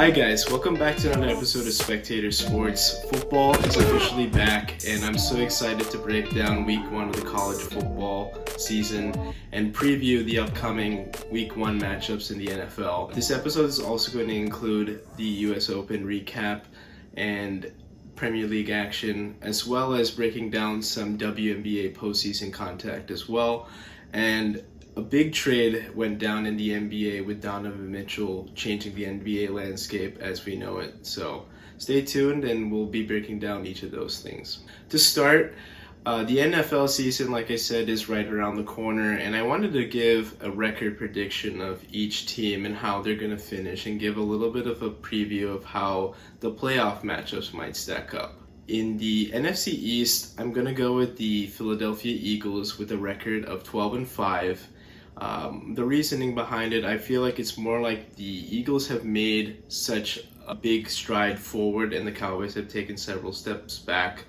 Hi guys, welcome back to another episode of Spectator Sports. Football is officially back and I'm so excited to break down week 1 of the college football season and preview the upcoming week 1 matchups in the NFL. This episode is also going to include the US Open recap and Premier League action, as well as breaking down some WNBA postseason contact as well. And a big trade went down in the NBA with Donovan Mitchell changing the NBA landscape as we know it. So stay tuned and we'll be breaking down each of those things. To start, the NFL season, like I said, is right around the corner, and I wanted to give a record prediction of each team and how they're going to finish and give a little bit of a preview of how the playoff matchups might stack up. In the NFC East, I'm going to go with the Philadelphia Eagles with a record of 12-5. The reasoning behind it, I feel like it's more like the Eagles have made such a big stride forward and the Cowboys have taken several steps back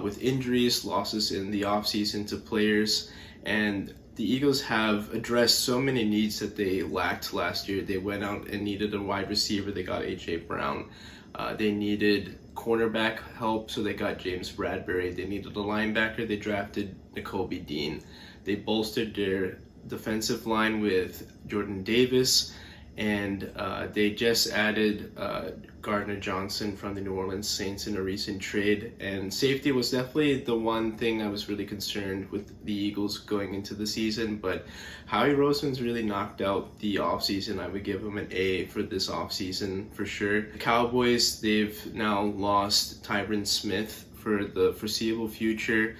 with injuries, losses in the offseason to players, and the Eagles have addressed so many needs that they lacked last year. They went out and needed a wide receiver, they got A.J. Brown. They needed cornerback help, so they got James Bradbury. They needed a linebacker, they drafted Nakobe Dean. They bolstered their defensive line with Jordan Davis, and they just added Gardner Johnson from the New Orleans Saints in a recent trade. And safety was definitely the one thing I was really concerned with the Eagles going into the season, but Howie Roseman's really knocked out the offseason. I would give him an A for this offseason for sure. The Cowboys, they've now lost Tyron Smith for the foreseeable future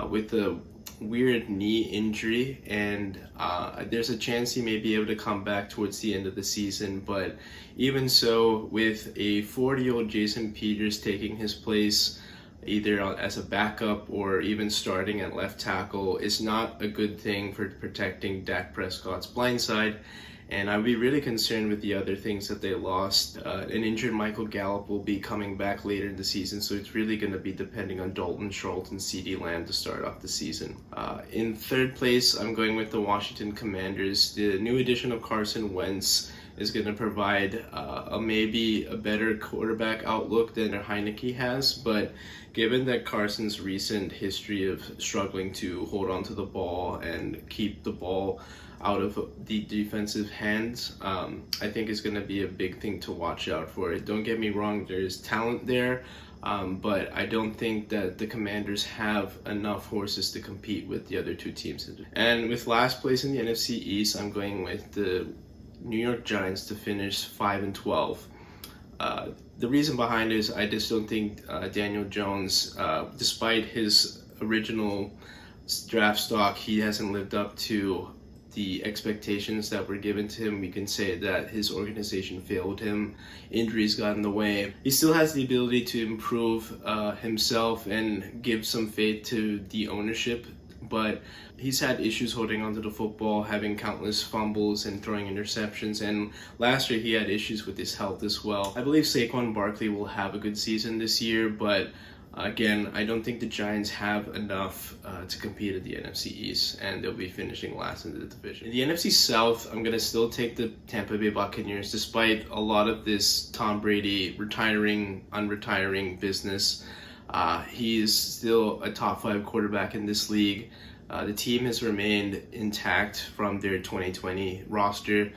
with the weird knee injury, and there's a chance he may be able to come back towards the end of the season. But even so, with a 40-year-old Jason Peters taking his place either as a backup or even starting at left tackle, is not a good thing for protecting Dak Prescott's blind side. And I'd be really concerned with the other things that they lost. An injured Michael Gallup will be coming back later in the season, so it's really going to be depending on Dalton Schultz and CeeDee Lamb to start off the season. In third place, I'm going with the Washington Commanders. The new addition of Carson Wentz is going to provide maybe a better quarterback outlook than Heineke has, but given that Carson's recent history of struggling to hold on to the ball and keep the ball out of the defensive hands, I think is going to be a big thing to watch out for. Don't get me wrong, there's talent there, but I don't think that the Commanders have enough horses to compete with the other two teams. And with last place in the NFC East, I'm going with the New York Giants to finish 5-12. The reason behind it is I just don't think Daniel Jones, despite his original draft stock, he hasn't lived up to the expectations that were given to him. We can say that his organization failed him. Injuries got in the way. He still has the ability to improve himself and give some faith to the ownership, but he's had issues holding onto the football, having countless fumbles and throwing interceptions, and last year he had issues with his health as well. I believe Saquon Barkley will have a good season this year, but again, I don't think the Giants have enough to compete at the NFC East, and they'll be finishing last in the division. In the NFC South, I'm going to still take the Tampa Bay Buccaneers, despite a lot of this Tom Brady retiring, unretiring business. He is still a top 5 quarterback in this league. The team has remained intact from their 2020 roster,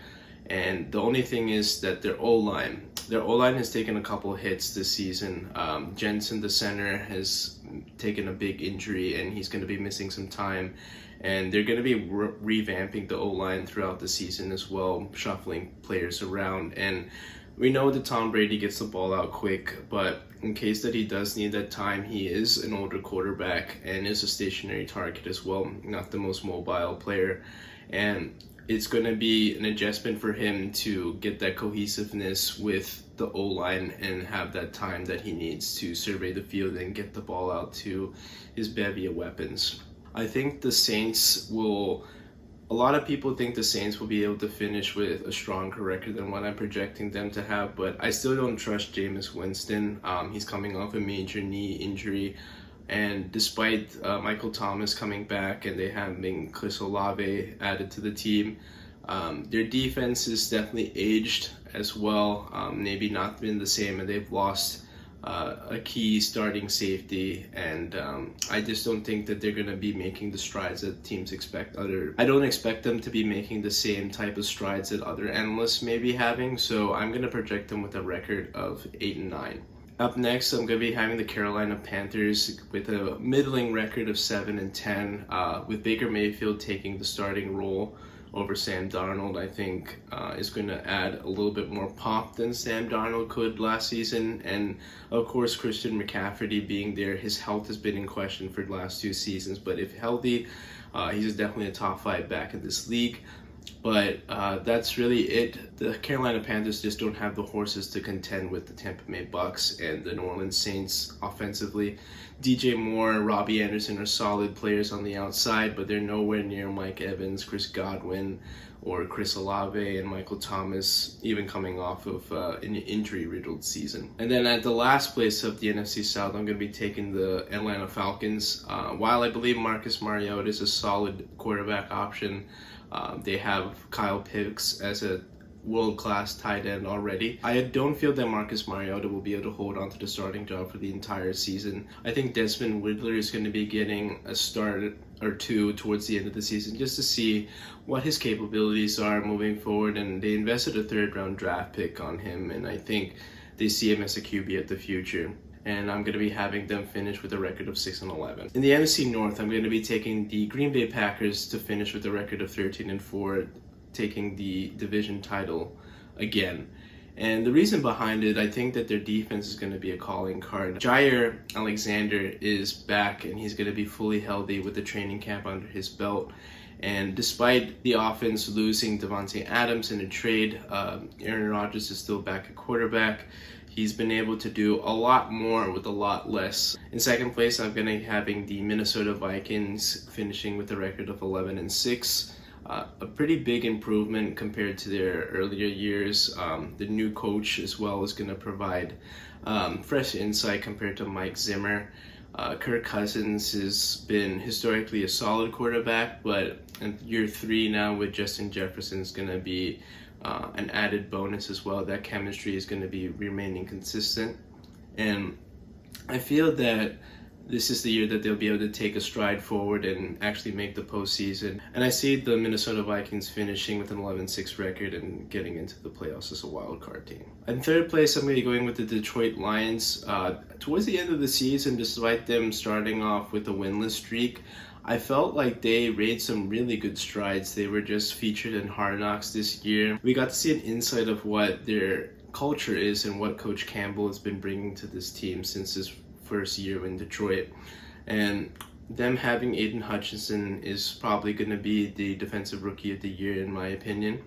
and the only thing is that their O-line has taken a couple hits this season. Jensen, the center, has taken a big injury and he's going to be missing some time. And they're going to be revamping the O-line throughout the season as well, shuffling players around. And we know that Tom Brady gets the ball out quick, but in case that he does need that time, he is an older quarterback and is a stationary target as well, not the most mobile player. And it's going to be an adjustment for him to get that cohesiveness with the O-line and have that time that he needs to survey the field and get the ball out to his bevy of weapons. I think the Saints will... A lot of people think the Saints will be able to finish with a stronger record than what I'm projecting them to have, but I still don't trust Jameis Winston. He's coming off a major knee injury. And despite Michael Thomas coming back and they having Chris Olave added to the team, Their defense is definitely aged as well, maybe not been the same, and they've lost a key starting safety, and I just don't think that they're going to be making the strides that teams expect. I don't expect them to be making the same type of strides that other analysts may be having, so I'm going to project them with a record of 8-9. Up next, I'm going to be having the Carolina Panthers with a middling record of 7-10, with Baker Mayfield taking the starting role over Sam Darnold. I think is going to add a little bit more pop than Sam Darnold could last season. And of course, Christian McCaffrey being there, his health has been in question for the last 2 seasons, but if healthy, he's definitely a top 5 back in this league. But that's really it. The Carolina Panthers just don't have the horses to contend with the Tampa Bay Bucks and the New Orleans Saints offensively. DJ Moore, Robbie Anderson are solid players on the outside, but they're nowhere near Mike Evans, Chris Godwin, or Chris Olave and Michael Thomas, even coming off of an injury-riddled season. And then at the last place of the NFC South, I'm going to be taking the Atlanta Falcons. While I believe Marcus Mariota is a solid quarterback option, they have Kyle Pitts as a world-class tight end already. I don't feel that Marcus Mariota will be able to hold on to the starting job for the entire season. I think Desmond Ridder is going to be getting a start or two towards the end of the season just to see what his capabilities are moving forward, and they invested a 3rd-round draft pick on him, and I think they see him as a QB of the future. And I'm going to be having them finish with a record of 6-11. In the NFC North, I'm going to be taking the Green Bay Packers to finish with a record of 13-4, taking the division title again. And the reason behind it, I think that their defense is going to be a calling card. Jair Alexander is back, and he's going to be fully healthy with the training camp under his belt. And despite the offense losing Devontae Adams in a trade, Aaron Rodgers is still back at quarterback. He's been able to do a lot more with a lot less. In second place, I'm going to be having the Minnesota Vikings finishing with a record of 11-6. A pretty big improvement compared to their earlier years. The new coach as well is going to provide fresh insight compared to Mike Zimmer. Kirk Cousins has been historically a solid quarterback, but in year 3 now with Justin Jefferson is going to be an added bonus as well. That chemistry is going to be remaining consistent, and I feel that this is the year that they'll be able to take a stride forward and actually make the postseason. And I see the Minnesota Vikings finishing with an 11-6 record and getting into the playoffs as a wild card team. In third place, I'm going to be going with the Detroit Lions. Towards the end of the season, despite them starting off with a winless streak, I felt like they made some really good strides. They were just featured in Hard Knocks this year. We got to see an insight of what their culture is and what Coach Campbell has been bringing to this team since his first year in Detroit. And them having Aiden Hutchinson is probably going to be the Defensive Rookie of the Year in my opinion.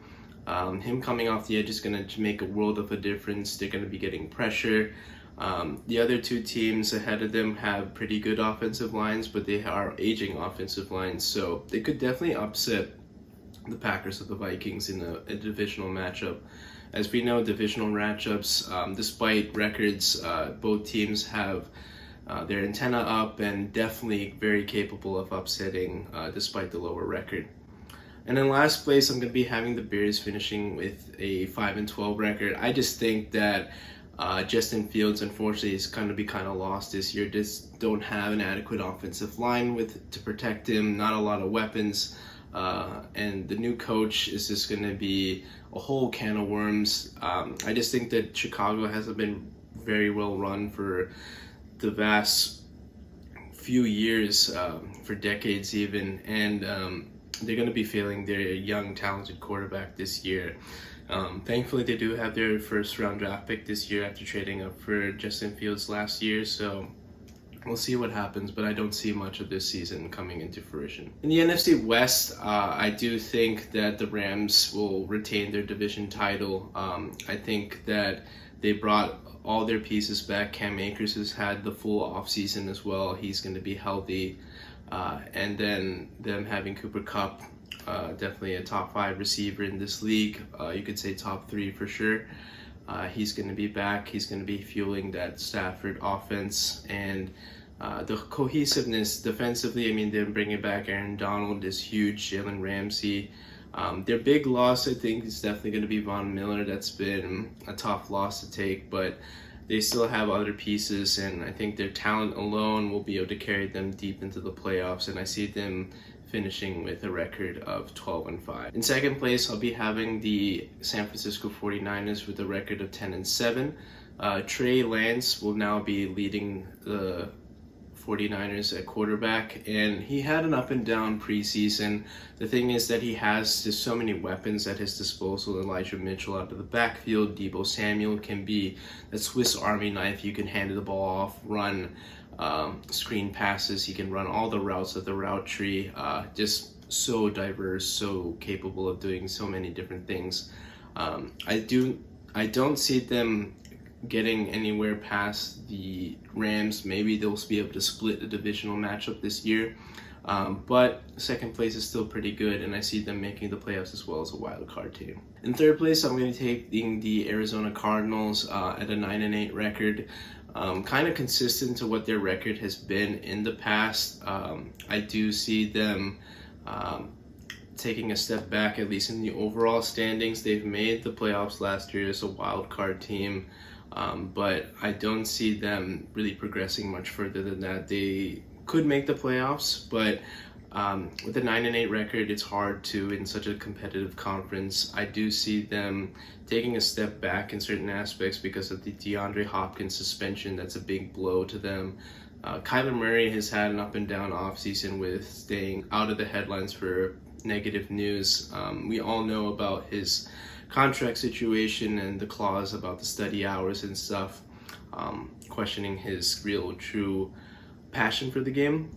Him coming off the edge is going to make a world of a difference. They're going to be getting pressure. The other 2 teams ahead of them have pretty good offensive lines, but they are aging offensive lines, so they could definitely upset the Packers or the Vikings in a divisional matchup. As we know, divisional matchups, despite records, both teams have their antenna up and definitely very capable of upsetting despite the lower record. And in last place, I'm going to be having the Bears finishing with a 5-12 record. I just think that Justin Fields, unfortunately, is going to be kind of lost this year. Just don't have an adequate offensive line to protect him. Not a lot of weapons, and the new coach is just going to be a whole can of worms. I just think that Chicago hasn't been very well run for the vast few years, for decades even, and they're going to be failing their young, talented quarterback this year. Thankfully, they do have their 1st-round draft pick this year after trading up for Justin Fields last year, so we'll see what happens, but I don't see much of this season coming into fruition. In the NFC West, I do think that the Rams will retain their division title. I think that they brought all their pieces back. Cam Akers has had the full offseason as well. He's going to be healthy. And then them having Cooper Kupp, definitely a top 5 receiver in this league. You could say top 3 for sure. He's going to be back. He's going to be fueling that Stafford offense. And the cohesiveness defensively, I mean, them bringing back Aaron Donald is huge. Jalen Ramsey, Their big loss, I think, is definitely going to be Von Miller. That's been a tough loss to take, but they still have other pieces, and I think their talent alone will be able to carry them deep into the playoffs, and I see them finishing with a record of 12-5. In second place, I'll be having the San Francisco 49ers with a record of 10-7. Trey Lance will now be leading the 49ers at quarterback, and he had an up and down preseason. The thing is that he has just so many weapons at his disposal. Elijah Mitchell out of the backfield, Deebo Samuel can be that Swiss Army knife. You can hand the ball off, run screen passes. He can run all the routes of the route tree. Just so diverse, so capable of doing so many different things. I don't see them getting anywhere past the Rams. Maybe they'll be able to split a divisional matchup this year. But second place is still pretty good, and I see them making the playoffs as well as a wild card team. In third place, I'm going to take the Arizona Cardinals at a 9-8 record. Kind of consistent to what their record has been in the past. I do see them taking a step back, at least in the overall standings. They've made the playoffs last year as a wild card team, but I don't see them really progressing much further than that. They could make the playoffs, but with a 9-8 record, it's hard to in such a competitive conference. I do see them taking a step back in certain aspects because of the DeAndre Hopkins suspension. That's a big blow to them. Kyler Murray has had an up and down offseason with staying out of the headlines for negative news. We all know about his contract situation and the clause about the study hours and stuff, questioning his real true passion for the game,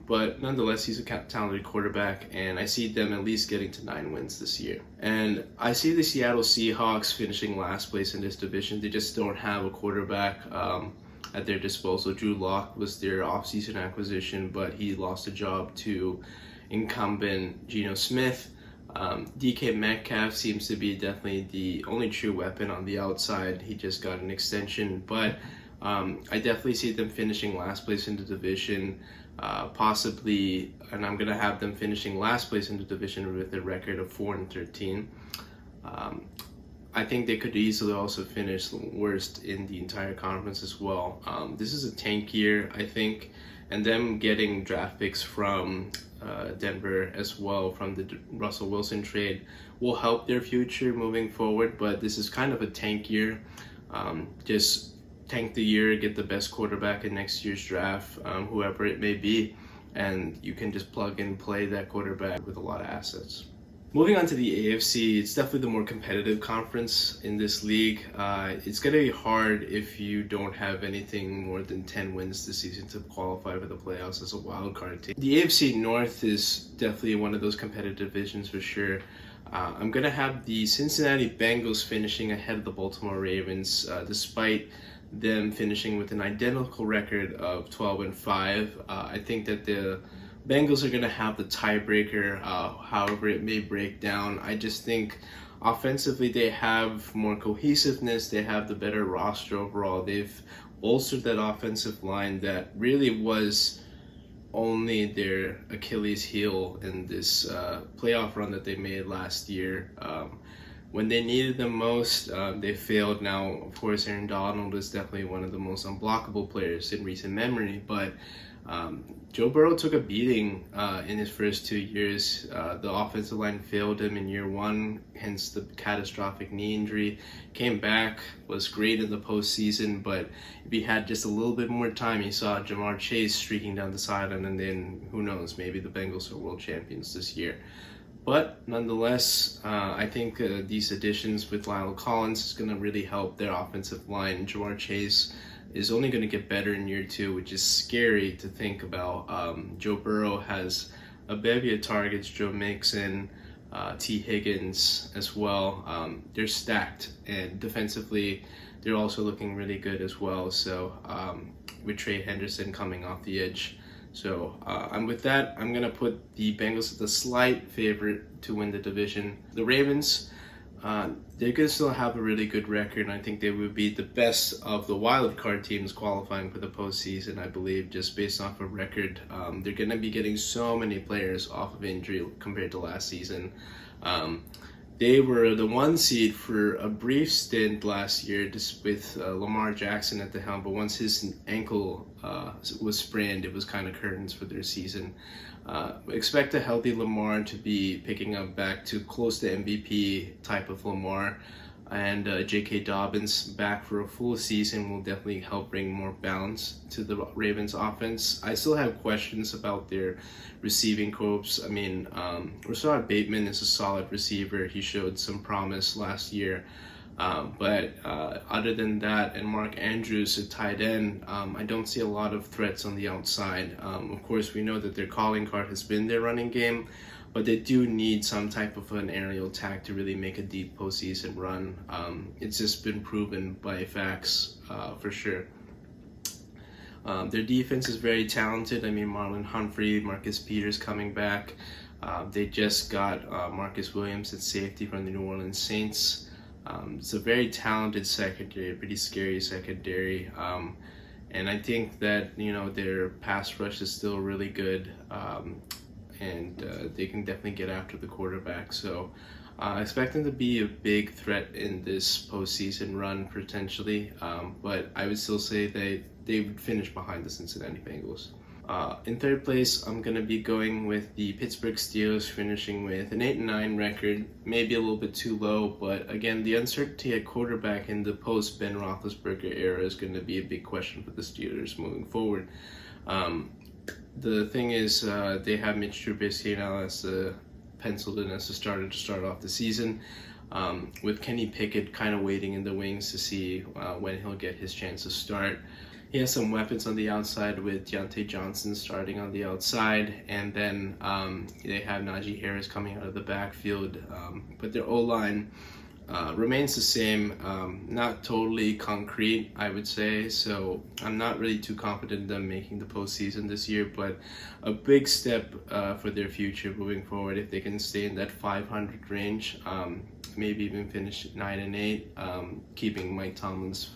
but nonetheless he's a talented quarterback, and I see them at least getting to 9 wins this year. And I see the Seattle Seahawks finishing last place in this division. They just don't have a quarterback at their disposal. Drew Lock was their offseason acquisition, but he lost a job to incumbent Geno Smith. DK Metcalf seems to be definitely the only true weapon on the outside. He just got an extension, but I definitely see them finishing last place in the division, possibly, and I'm going to have them finishing last place in the division with a record of 4-13. I think they could easily also finish worst in the entire conference as well. This is a tank year, I think, and them getting draft picks from Denver as well from the Russell Wilson trade will help their future moving forward, but this is kind of a tank year. Just tank the year, get the best quarterback in next year's draft, whoever it may be, and you can just plug and play that quarterback with a lot of assets. Moving on to the AFC, it's definitely the more competitive conference in this league. It's going to be hard if you don't have anything more than 10 wins this season to qualify for the playoffs as a wild card team. The AFC North is definitely one of those competitive divisions for sure. I'm going to have the Cincinnati Bengals finishing ahead of the Baltimore Ravens, despite them finishing with an identical record of 12-5. I think that the Bengals are going to have the tiebreaker, however it may break down. I just think offensively they have more cohesiveness, they have the better roster overall. They've bolstered that offensive line that really was only their Achilles heel in this playoff run that they made last year. When they needed them most, they failed. Now, of course, Aaron Donald is definitely one of the most unblockable players in recent memory, but Joe Burrow took a beating in his first 2 years. The offensive line failed him in year one, hence the catastrophic knee injury. Came back, was great in the postseason, but if he had just a little bit more time, he saw Jamar Chase streaking down the sideline, and then who knows, maybe the Bengals are world champions this year. But nonetheless, I think these additions with Lyle Collins is going to really help their offensive line. Jamar Chase is only going to get better in year two, which is scary to think about. Joe Burrow has a bevy of targets, Joe Mixon, T. Higgins as well. They're stacked, and defensively, they're also looking really good as well. So with Trey Henderson coming off the edge. So with that, I'm going to put the Bengals as the slight favorite to win the division. The Ravens, they're going to still have a really good record, and I think they would be the best of the wild card teams qualifying for the postseason, I believe, just based off of record. They're going to be getting so many players off of injury compared to last season. They were the 1 seed for a brief stint last year, just with Lamar Jackson at the helm, but once his ankle was sprained, it was kind of curtains for their season. Expect a healthy Lamar to be picking up back to close to MVP type of Lamar, and J.K. Dobbins back for a full season will definitely help bring more balance to the Ravens offense. I still have questions about their receiving corps. I mean, Rashad Bateman is a solid receiver. He showed some promise last year. But other than that, and Mark Andrews, a tight end, I don't see a lot of threats on the outside. Of course, we know that their calling card has been their running game, but they do need some type of an aerial attack to really make a deep postseason run. It's just been proven by facts for sure. Their defense is very talented. I mean, Marlon Humphrey, Marcus Peters coming back. They just got Marcus Williams at safety from the New Orleans Saints. It's a very talented secondary, a pretty scary secondary. And I think that, their pass rush is still really good. And they can definitely get after the quarterback. So I expect them to be a big threat in this postseason run potentially, but I would still say they would finish behind the Cincinnati Bengals. In third place, I'm going to be going with the Pittsburgh Steelers, finishing with an 8-9 record, maybe a little bit too low, but again, the uncertainty at quarterback in the post-Ben Roethlisberger era is going to be a big question for the Steelers moving forward. The thing is, they have Mitch Trubisky now as penciled in as the starter to start off the season, with Kenny Pickett kind of waiting in the wings to see when he'll get his chance to start. He has some weapons on the outside with Deontay Johnson starting on the outside, and then they have Najee Harris coming out of the backfield, but their O-line remains the same, not totally concrete, I would say, so I'm not really too confident in them making the postseason this year, but a big step for their future moving forward if they can stay in that 500 range, maybe even finish 9-8, keeping Mike Tomlin's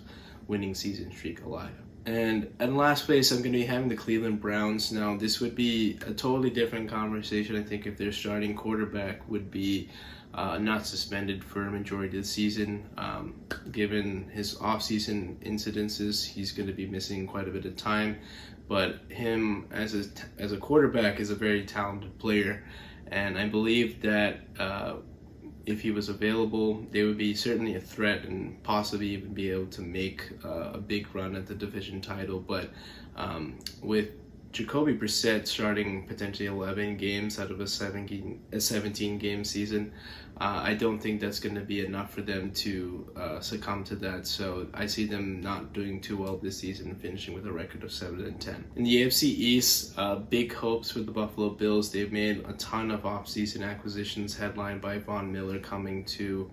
winning season streak alive. And at last place, I'm going to be having the Cleveland Browns. Now, this would be a totally different conversation, I think, if their starting quarterback would be not suspended for a majority of the season. Given his offseason incidences, he's going to be missing quite a bit of time. But him as a quarterback is a very talented player. And I believe that if he was available, they would be certainly a threat and possibly even be able to make a big run at the division title. But with Jacoby Brissett starting potentially 11 games out of a 17-game season, I don't think that's going to be enough for them to succumb to that. So I see them not doing too well this season and finishing with a record of 7-10. In the AFC East, big hopes for the Buffalo Bills. They've made a ton of offseason acquisitions, headlined by Von Miller coming to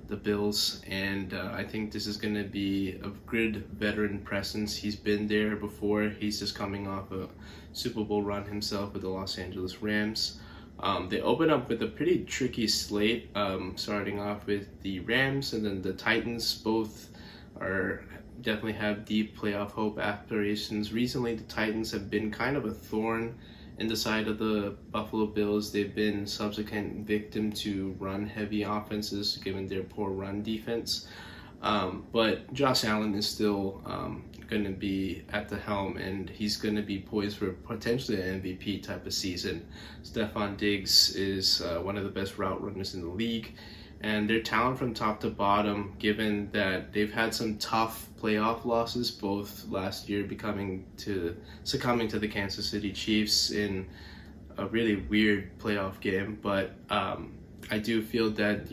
the Bills, and I think this is going to be a good veteran presence. He's been there before. He's just coming off a Super Bowl run himself with the Los Angeles Rams. They open up with a pretty tricky slate, starting off with the Rams and then the Titans. Both definitely have deep playoff hope aspirations. Recently, the Titans have been kind of a thorn in the side of the Buffalo Bills. They've been subsequent victim to run-heavy offenses given their poor run defense. But Josh Allen is still going to be at the helm, and he's going to be poised for potentially an MVP type of season. Stephon Diggs is one of the best route runners in the league, and their talent from top to bottom, given that they've had some tough playoff losses, both last year succumbing to the Kansas City Chiefs in a really weird playoff game. But I do feel that,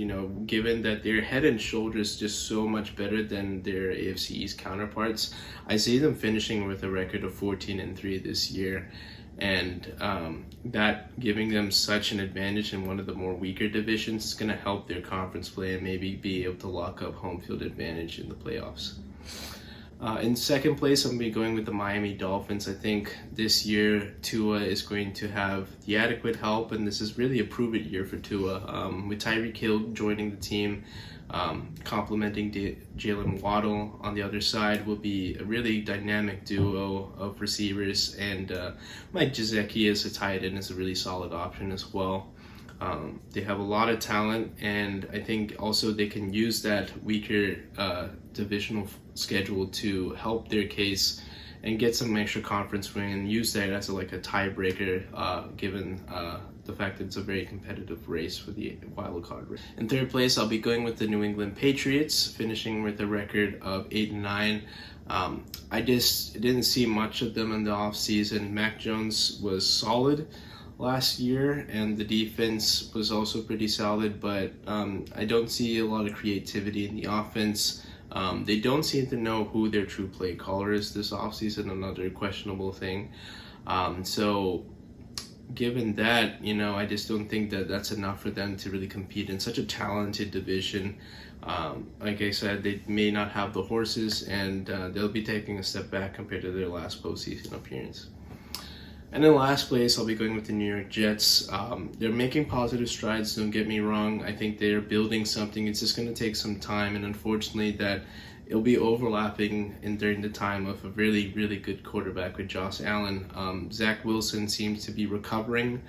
given that they're head and shoulders just so much better than their AFC East counterparts, I see them finishing with a record of 14-3 this year. And that giving them such an advantage in one of the more weaker divisions is going to help their conference play and maybe be able to lock up home field advantage in the playoffs. In second place, I'm going to be going with the Miami Dolphins. I think this year Tua is going to have the adequate help, and this is really a prove-it year for Tua. With Tyreek Hill joining the team, complementing Jalen Waddle on the other side will be a really dynamic duo of receivers, and Mike Gesicki as a tight end is a really solid option as well. They have a lot of talent, and I think also they can use that weaker divisional schedule to help their case and get some extra conference win and use that as a tiebreaker, given the fact that it's a very competitive race for the wild card race. In third place, I'll be going with the New England Patriots, finishing with a record of 8-9. I just didn't see much of them in the offseason. Mac Jones was solid last year, and the defense was also pretty solid, but I don't see a lot of creativity in the offense. They don't seem to know who their true play caller is this offseason, another questionable thing. So given that, I just don't think that that's enough for them to really compete in such a talented division. Like I said, they may not have the horses, and they'll be taking a step back compared to their last postseason appearance. And in last place, I'll be going with the New York Jets. They're making positive strides, don't get me wrong. I think they're building something. It's just going to take some time, and unfortunately that it'll be overlapping during the time of a really, really good quarterback with Josh Allen. Zach Wilson seems to be recovering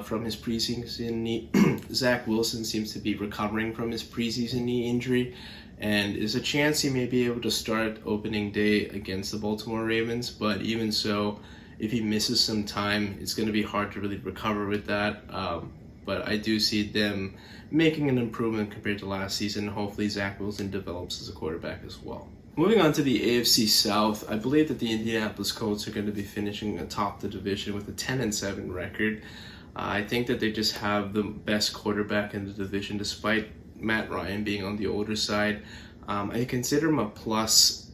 from his preseason knee. Zach Wilson seems to be recovering from his preseason knee injury, and there's a chance he may be able to start opening day against the Baltimore Ravens, but even so, if he misses some time, it's going to be hard to really recover with that. But I do see them making an improvement compared to last season. Hopefully Zach Wilson develops as a quarterback as well. Moving on to the AFC South, I believe that the Indianapolis Colts are going to be finishing atop the division with a 10-7 record. I think that they just have the best quarterback in the division, despite Matt Ryan being on the older side. I consider him a plus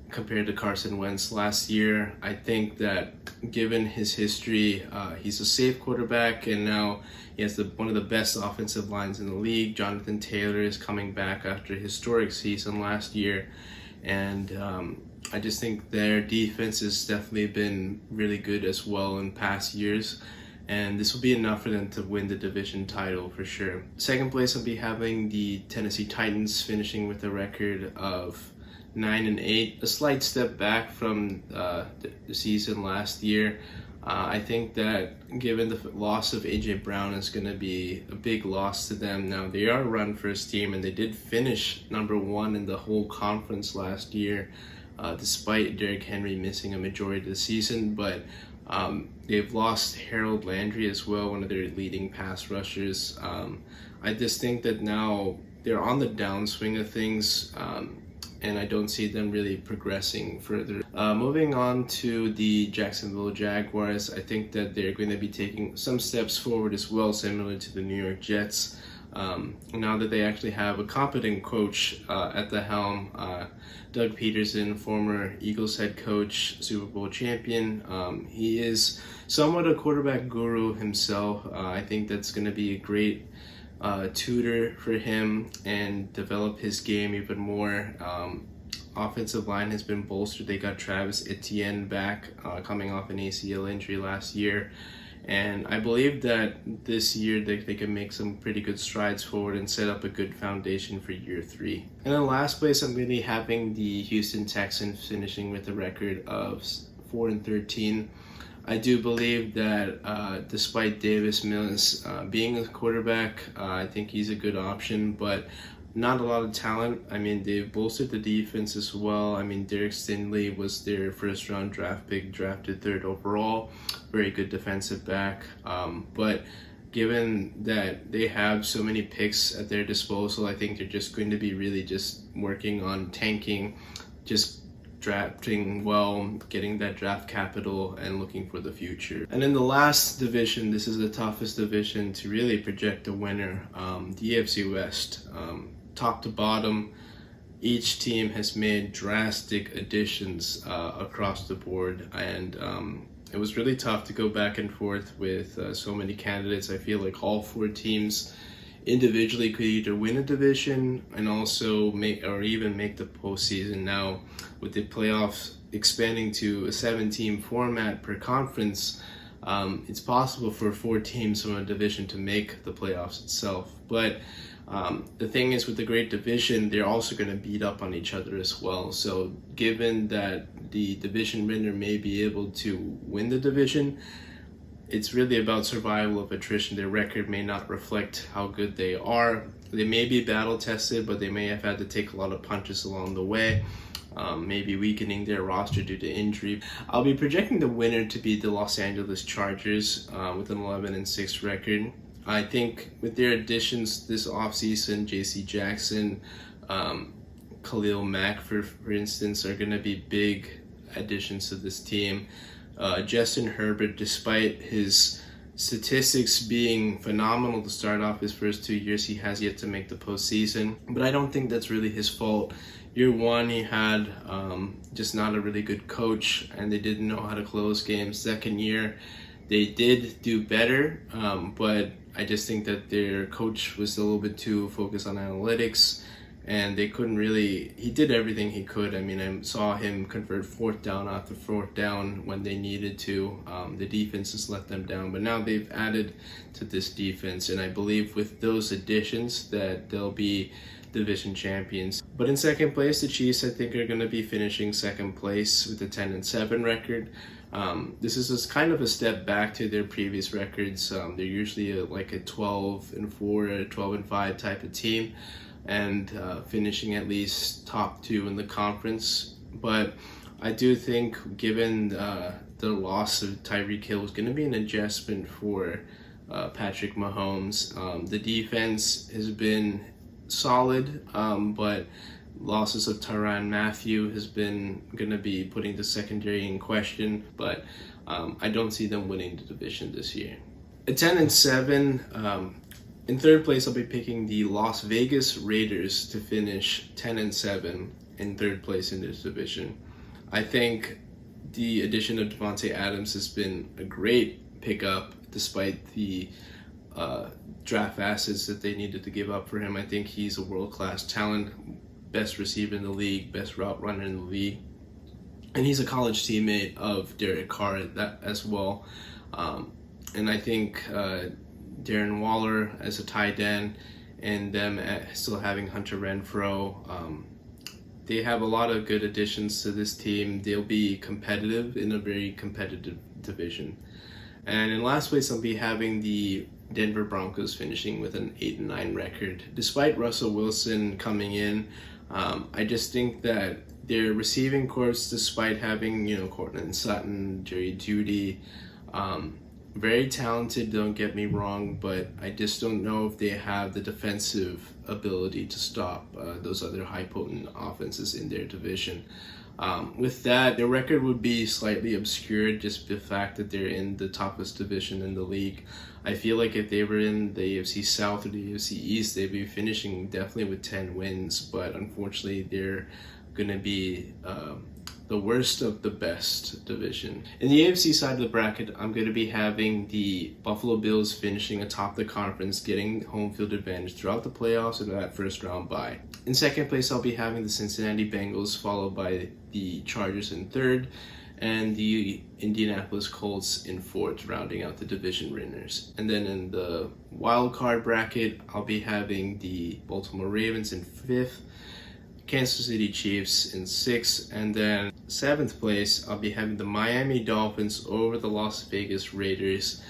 compared to Carson Wentz last year. I think that given his history, he's a safe quarterback, and now he has one of the best offensive lines in the league. Jonathan Taylor is coming back after a historic season last year, and I just think their defense has definitely been really good as well in past years, and this will be enough for them to win the division title for sure. Second place, I'll be having the Tennessee Titans, finishing with a record of 9-8, a slight step back from the season last year. I think that given the loss of AJ Brown is going to be a big loss to them. Now, they are a run-first team, and they did finish number 1 in the whole conference last year, despite Derrick Henry missing a majority of the season. But they've lost Harold Landry as well, one of their leading pass rushers. I just think that now they're on the downswing of things, and I don't see them really progressing further. Moving on to the Jacksonville Jaguars, I think that they're going to be taking some steps forward as well, similar to the New York Jets. Now that they actually have a competent coach at the helm, Doug Peterson, former Eagles head coach, Super Bowl champion. He is somewhat a quarterback guru himself. I think that's going to be a great tutor for him and develop his game even more. Offensive line has been bolstered. They got Travis Etienne back, coming off an ACL injury last year, and I believe that this year they can make some pretty good strides forward and set up a good foundation for year 3. And in last place, I'm really having the Houston Texans, finishing with a record of 4-13. I do believe that despite Davis Mills being a quarterback, I think he's a good option, but not a lot of talent. I mean, they've bolstered the defense as well. I mean, Derek Stingley was their first-round draft pick, drafted 3rd overall. Very good defensive back. But given that they have so many picks at their disposal, I think they're just going to be really just working on tanking, just drafting well, getting that draft capital, and looking for the future. And in the last division, this is the toughest division to really project a winner, the AFC West. Top to bottom, each team has made drastic additions across the board, and it was really tough to go back and forth with so many candidates. I feel like all 4 teams individually could either win a division and also make the postseason. Now, with the playoffs expanding to a 7-team format per conference, it's possible for 4 teams from a division to make the playoffs itself. But the thing is, with the great division, they're also going to beat up on each other as well. So given that the division winner may be able to win the division, it's really about survival of attrition. Their record may not reflect how good they are. They may be battle tested, but they may have had to take a lot of punches along the way, maybe weakening their roster due to injury. I'll be projecting the winner to be the Los Angeles Chargers with an 11-6 record. I think with their additions this offseason, J.C. Jackson, Khalil Mack, for instance, are going to be big additions to this team. Justin Herbert, despite his statistics being phenomenal to start off his first 2 years, he has yet to make the postseason. But I don't think that's really his fault. Year one, he had just not a really good coach, and they didn't know how to close games. Second year, they did do better, but I just think that their coach was a little bit too focused on analytics, and they couldn't really, he did everything he could. I mean, I saw him convert 4th down after 4th down when they needed to. The defense has let them down, but now they've added to this defense, and I believe with those additions that they'll be division champions. But in second place, the Chiefs, I think, are going to be finishing second place with a 10-7 record. This is just kind of a step back to their previous records. They're usually like a 12-4 or a 12-5 type of team, and finishing at least top 2 in the conference. But I do think, given the loss of Tyreek Hill, is going to be an adjustment for Patrick Mahomes. The defense has been solid, but losses of Tyrann Mathieu has been going to be putting the secondary in question. But I don't see them winning the division this year. At 10-7, in third place, I'll be picking the Las Vegas Raiders to finish 10-7 in third place in this division. I think the addition of Devontae Adams has been a great pickup despite the draft assets that they needed to give up for him. I think he's a world-class talent, best receiver in the league, best route runner in the league. And he's a college teammate of Derek Carr as well. And I think Darren Waller as a tight end, and them still having Hunter Renfrow, they have a lot of good additions to this team. They'll be competitive in a very competitive division. And in last place, I'll be having the Denver Broncos finishing with an 8-9 record. Despite Russell Wilson coming in, I just think that their receiving corps, despite having, Courtland Sutton, Jerry Jeudy, very talented, don't get me wrong, but I just don't know if they have the defensive ability to stop those other high-potent offenses in their division. With that, their record would be slightly obscured just the fact that they're in the toughest division in the league. I feel like if they were in the AFC South or the AFC East, they'd be finishing definitely with 10 wins, but unfortunately they're going to be the worst of the best division. In the AFC side of the bracket, I'm going to be having the Buffalo Bills finishing atop the conference, getting home field advantage throughout the playoffs and that first round bye. In second place, I'll be having the Cincinnati Bengals, followed by the Chargers in third, and the Indianapolis Colts in fourth, rounding out the division winners. And then in the wild card bracket, I'll be having the Baltimore Ravens in fifth, Kansas City Chiefs in sixth, and then seventh place, I'll be having the Miami Dolphins over the Las Vegas Raiders,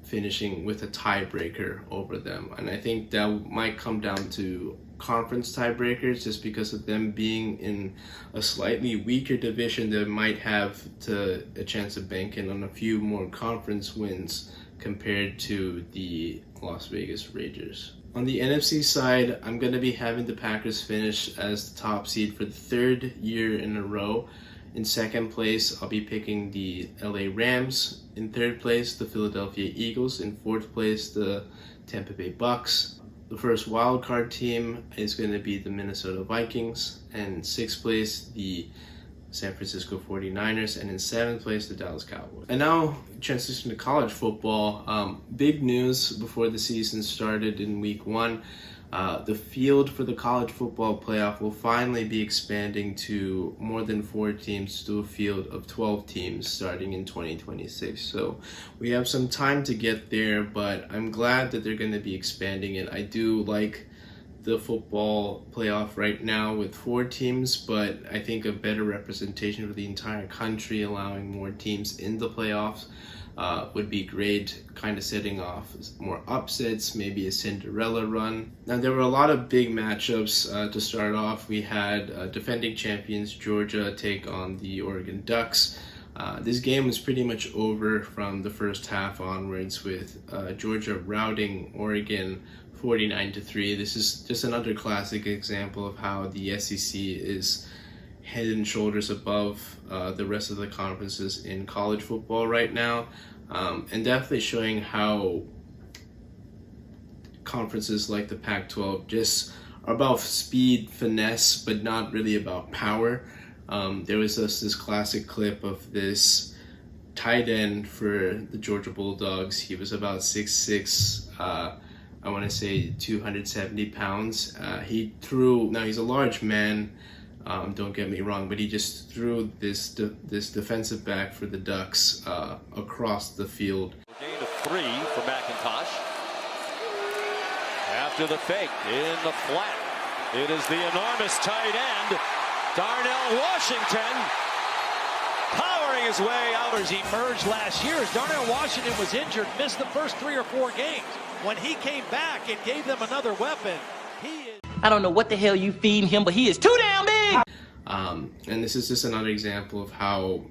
finishing with a tiebreaker over them. And I think that might come down to conference tiebreakers, just because of them being in a slightly weaker division that might have a chance of banking on a few more conference wins compared to the Las Vegas Raiders. On the NFC side, I'm going to be having the Packers finish as the top seed for the third year in a row. In second place, I'll be picking the LA Rams. In third place, the Philadelphia Eagles. In fourth place, the Tampa Bay Bucks. The first wildcard team is going to be the Minnesota Vikings. And in sixth place, the San Francisco 49ers, and in 7th place, the Dallas Cowboys. And now, transition to college football. Big news before the season started in week 1. The field for the college football playoff will finally be expanding to more than 4 teams to a field of 12 teams starting in 2026. So we have some time to get there, but I'm glad that they're going to be expanding it. I do like the football playoff right now with 4 teams, but I think a better representation for the entire country, allowing more teams in the playoffs, would be great, kind of setting off more upsets, maybe a Cinderella run. Now, there were a lot of big matchups to start off. We had defending champions Georgia take on the Oregon Ducks. This game was pretty much over from the first half onwards, with Georgia routing Oregon 49-3. This is just another classic example of how the SEC is head and shoulders above the rest of the conferences in college football right now, and definitely showing how conferences like the Pac-12 just are about speed, finesse, but not really about power. There was this classic clip of this tight end for the Georgia Bulldogs. He was about 6'6", I want to say 270 pounds. He threw, now he's a large man, don't get me wrong, but he just threw this defensive back for the Ducks across the field. Gain of 3 for McIntosh. After the fake, in the flat, it is the enormous tight end, Darnell Washington, powering his way out as he emerged last year. As Darnell Washington was injured, missed the first 3 or 4 games. When he came back, it gave them another weapon. I don't know what the hell you feeding him, but he is too damn big. And this is just another example of how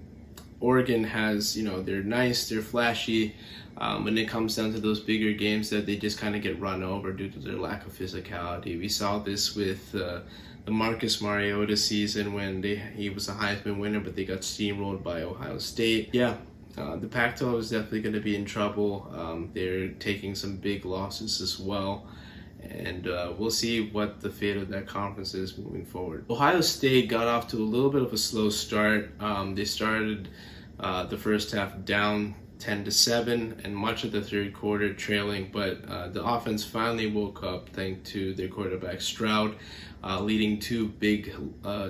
Oregon has, they're nice, they're flashy. When it comes down to those bigger games, that they just kind of get run over due to their lack of physicality. We saw this with the Marcus Mariota season when he was a Heisman winner, but they got steamrolled by Ohio State. Yeah. The Pac-12 is definitely going to be in trouble. They're taking some big losses as well, and we'll see what the fate of that conference is moving forward. Ohio State got off to a little bit of a slow start. They started the first half down 10-7 and much of the third quarter trailing, but the offense finally woke up thanks to their quarterback Stroud, leading 2 big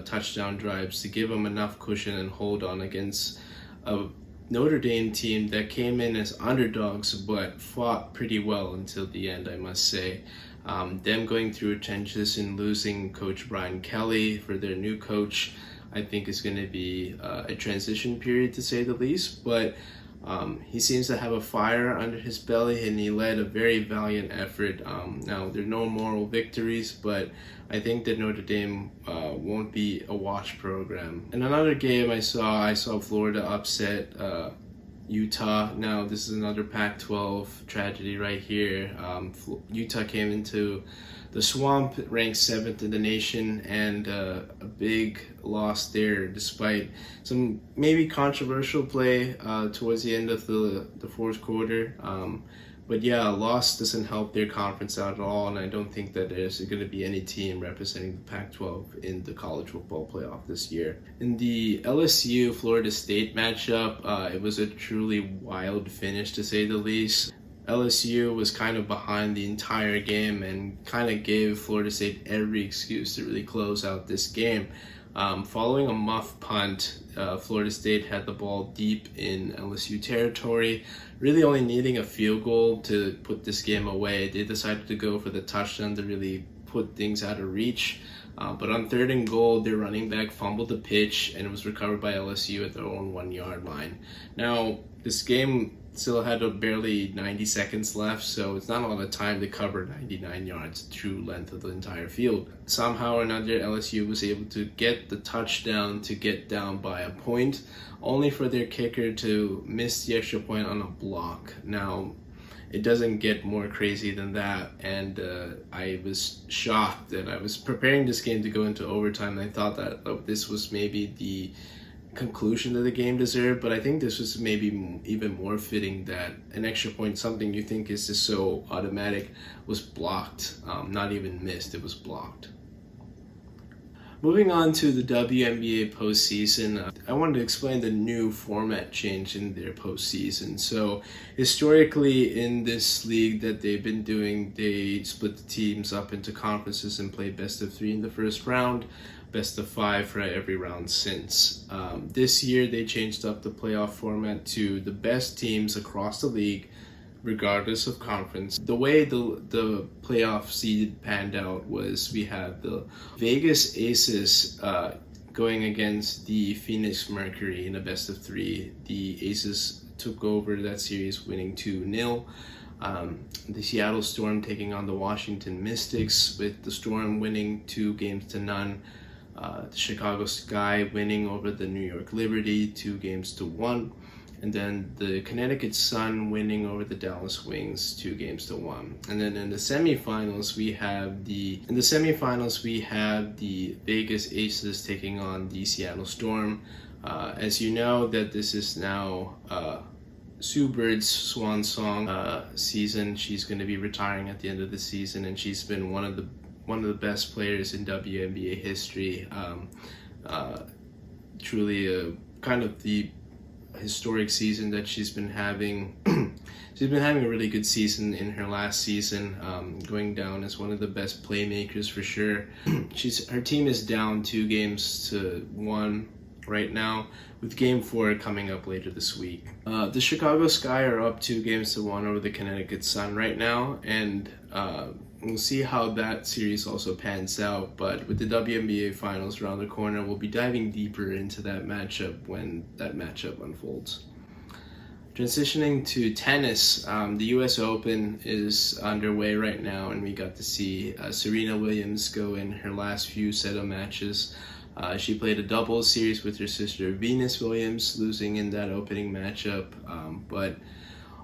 touchdown drives to give them enough cushion and hold on against a Notre Dame team that came in as underdogs but fought pretty well until the end, I must say. Them going through a transition, losing Coach Brian Kelly for their new coach, I think is going to be a transition period to say the least, but he seems to have a fire under his belly, and he led a very valiant effort. Now, there are no moral victories, but I think that Notre Dame won't be a wash program. In another game I saw Florida upset Utah. Now, this is another Pac-12 tragedy right here. Utah came into the Swamp, ranked 7th in the nation, and a big loss there despite some maybe controversial play towards the end of the fourth quarter. But yeah, a loss doesn't help their conference out at all, and I don't think that there's going to be any team representing the Pac-12 in the college football playoff this year. In the LSU-Florida State matchup, it was a truly wild finish to say the least. LSU was kind of behind the entire game and kind of gave Florida State every excuse to really close out this game. Following a muff punt, Florida State had the ball deep in LSU territory, really only needing a field goal to put this game away. They decided to go for the touchdown to really put things out of reach. But on 3rd and goal, their running back fumbled the pitch, and it was recovered by LSU at their own 1-yard line. Now, this game still had barely 90 seconds left, so it's not a lot of time to cover 99 yards, true length of the entire field. Somehow or another, LSU was able to get the touchdown to get down by a point, only for their kicker to miss the extra point on a block. Now, it doesn't get more crazy than that, and I was shocked that I was preparing this game to go into overtime, and I thought that this was maybe the conclusion that the game deserved, but I think this was maybe even more fitting that an extra point, something you think is just so automatic, was blocked. Not even missed, it was blocked. Moving on to the WNBA postseason, I wanted to explain the new format change in their postseason. So historically in this league that they've been doing, they split the teams up into conferences and play best of 3 in the first round, best of 5 for every round since. This year they changed up the playoff format to the best teams across the league regardless of conference. The way the playoff seed panned out was we had the Vegas Aces going against the Phoenix Mercury in a best of 3. The Aces took over that series, winning 2-0. The Seattle Storm taking on the Washington Mystics, with the Storm winning 2-0. The Chicago Sky winning over the New York Liberty 2-1. And then the Connecticut Sun winning over the Dallas Wings 2-1. And then in the semifinals we have the Vegas Aces taking on the Seattle Storm. As you know, that this is now Sue Bird's swan song season. She's going to be retiring at the end of the season, and she's been one of the best players in WNBA history. Truly a kind of the historic season that she's been having. She's been having a really good season in her last season, going down as one of the best playmakers for sure. Her team is down 2-1 right now, with Game 4 coming up later this week. The Chicago Sky are up 2-1 over the Connecticut Sun right now, and we'll see how that series also pans out. But with the WNBA finals around the corner, we'll be diving deeper into that matchup when that matchup unfolds. Transitioning to tennis, the US Open is underway right now, and we got to see Serena Williams go in her last few set of matches. She played a doubles series with her sister Venus Williams, losing in that opening matchup, but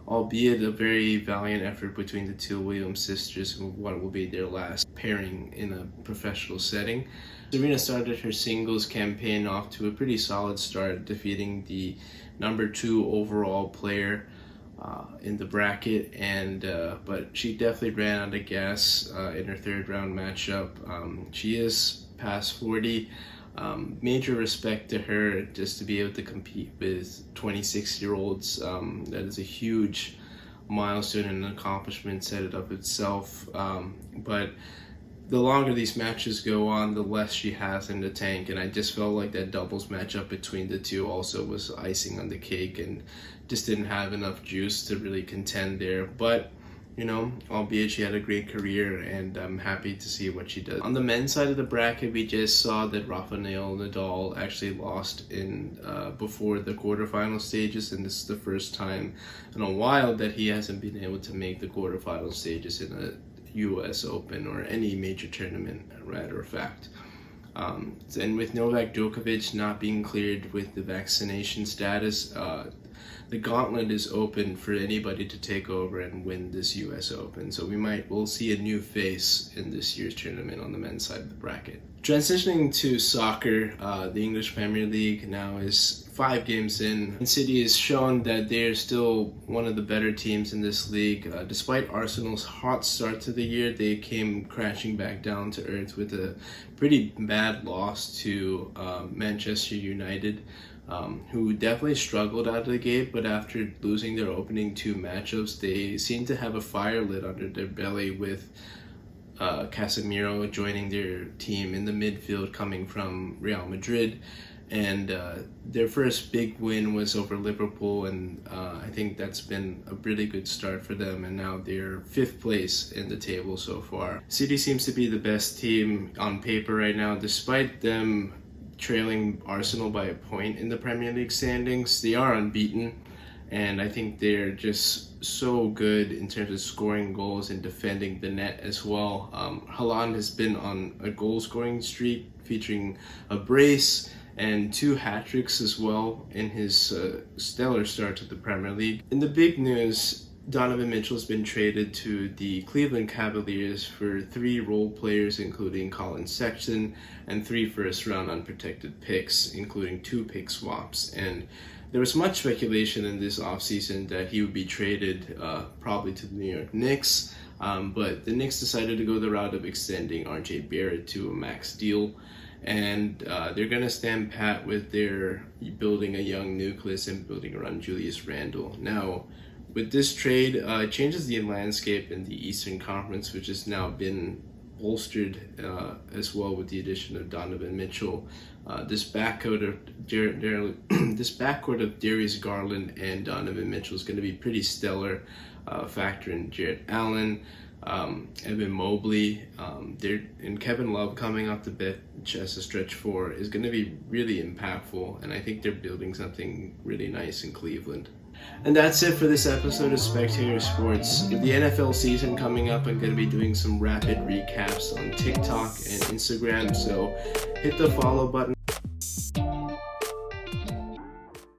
albeit a very valiant effort between the two Williams sisters in what will be their last pairing in a professional setting. Serena started her singles campaign off to a pretty solid start, defeating the number 2 overall player in the bracket, but she definitely ran out of gas in her third round matchup. She is past 40. Major respect to her just to be able to compete with 26-year-olds. That is a huge milestone and an accomplishment set it up itself. But the longer these matches go on, the less she has in the tank, and I just felt like that doubles matchup between the two also was icing on the cake and just didn't have enough juice to really contend there. But you know, albeit she had a great career, and I'm happy to see what she does. On the men's side of the bracket, we just saw that Rafael Nadal actually lost in before the quarterfinal stages, and this is the first time in a while that he hasn't been able to make the quarterfinal stages in a US Open or any major tournament, matter of fact. And with Novak Djokovic not being cleared with the vaccination status, the gauntlet is open for anybody to take over and win this US Open. So we'll see a new face in this year's tournament on the men's side of the bracket. Transitioning to soccer, the English Premier League now is 5 games in. Man City has shown that they're still one of the better teams in this league. Despite Arsenal's hot start to the year, they came crashing back down to earth with a pretty bad loss to Manchester United, who definitely struggled out of the gate, but after losing their opening 2 matchups, they seem to have a fire lit under their belly, with Casemiro joining their team in the midfield coming from Real Madrid. And their first big win was over Liverpool, and I think that's been a really good start for them, and now they're 5th place in the table so far. City seems to be the best team on paper right now, despite them trailing Arsenal by a point in the Premier League standings. They are unbeaten, and I think they're just so good in terms of scoring goals and defending the net as well. Haaland has been on a goal scoring streak, featuring a brace and 2 hat-tricks as well in his stellar start to the Premier League. In the big news, Donovan Mitchell's been traded to the Cleveland Cavaliers for 3 role players, including Colin Sexton, and 3 first-round unprotected picks, including 2 pick swaps. And there was much speculation in this offseason that he would be traded probably to the New York Knicks, but the Knicks decided to go the route of extending RJ Barrett to a max deal. and they're going to stand pat with their building a young nucleus and building around Julius Randle. Now, with this trade, it changes the landscape in the Eastern Conference, which has now been bolstered as well with the addition of Donovan Mitchell. This backcourt of Darius Garland and Donovan Mitchell is going to be pretty stellar. Factor in Jarrett Allen, Evan Mobley, and Kevin Love coming off the bench as a stretch four is going to be really impactful, and I think they're building something really nice in Cleveland. And that's it for this episode of Spectator Sports. With the NFL season coming up, I'm going to be doing some rapid recaps on TikTok and Instagram, so hit the follow button.